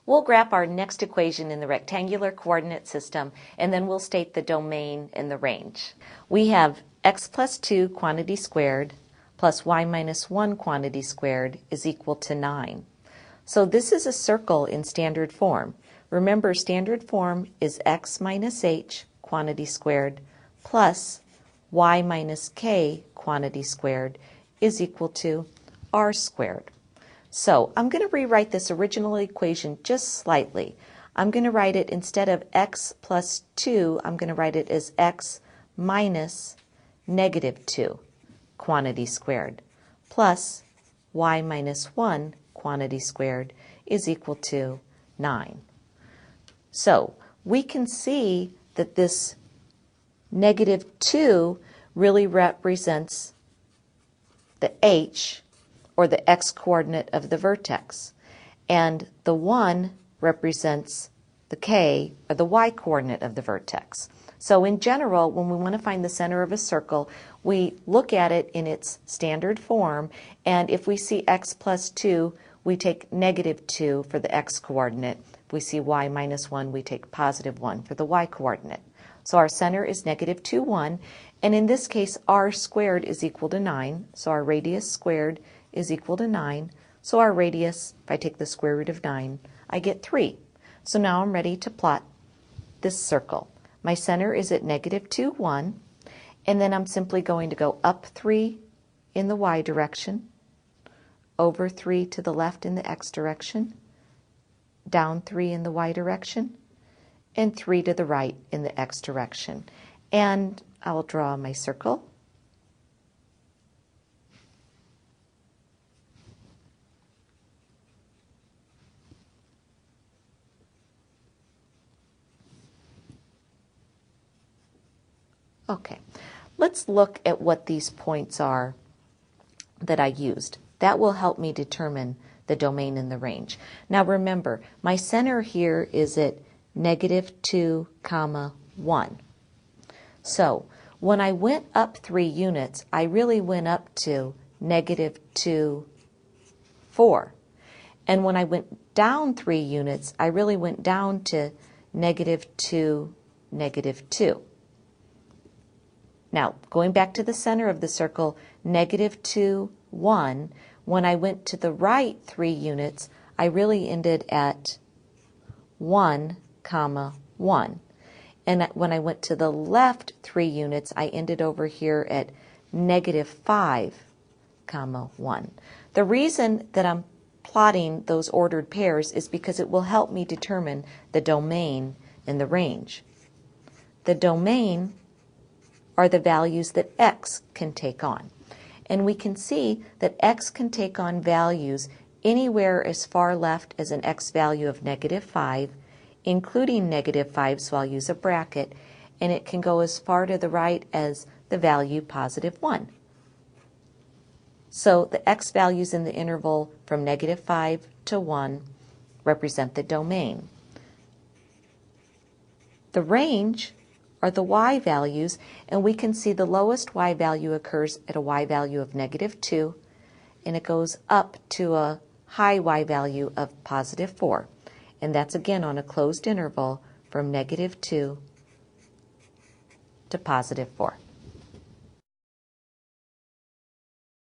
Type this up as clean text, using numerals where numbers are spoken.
We'll graph our next equation in the rectangular coordinate system, and then we'll state the domain and the range. We have x plus 2 quantity squared plus y minus 1 quantity squared is equal to 9. So this is a circle in standard form. Remember, standard form is x minus h quantity squared plus y minus k quantity squared is equal to r squared. So I'm going to rewrite this original equation just slightly. I'm going to write it, instead of x plus 2, I'm going to write it as x minus negative 2 quantity squared plus y minus 1 quantity squared is equal to 9. So we can see that this negative 2 really represents the h, or the x-coordinate of the vertex, and the 1 represents the k, or the y-coordinate of the vertex. So in general, when we want to find the center of a circle, we look at it in its standard form, and if we see x plus 2, we take negative 2 for the x-coordinate. If we see y minus 1, we take positive 1 for the y-coordinate. So our center is negative 2, 1, and in this case, r squared is equal to 9, so our radius squared is equal to 9. So our radius, if I take the square root of 9, I get 3. So now I'm ready to plot this circle. My center is at negative 2, 1, and then I'm simply going to go up 3 in the y direction, over 3 to the left in the x direction, down 3 in the y direction, and 3 to the right in the x direction. And I'll draw my circle. Okay, let's look at what these points are that I used. That will help me determine the domain and the range. Now remember, my center here is at negative 2, 1. So when I went up 3 units, I really went up to negative 2, 4. And when I went down 3 units, I really went down to negative 2, negative 2. Now, going back to the center of the circle, negative 2, 1, when I went to the right 3 units, I really ended at 1, 1. And when I went to the left 3 units, I ended over here at negative 5, 1. The reason that I'm plotting those ordered pairs is because it will help me determine the domain and the range. The domain are the values that x can take on. And we can see that x can take on values anywhere as far left as an x value of negative 5, including negative 5, so I'll use a bracket, and it can go as far to the right as the value positive 1. So the x values in the interval from negative 5 to 1 represent the domain. The range are the y values, and we can see the lowest y value occurs at a y value of negative 2, and it goes up to a high y value of positive 4. And that's again on a closed interval from negative 2 to positive 4.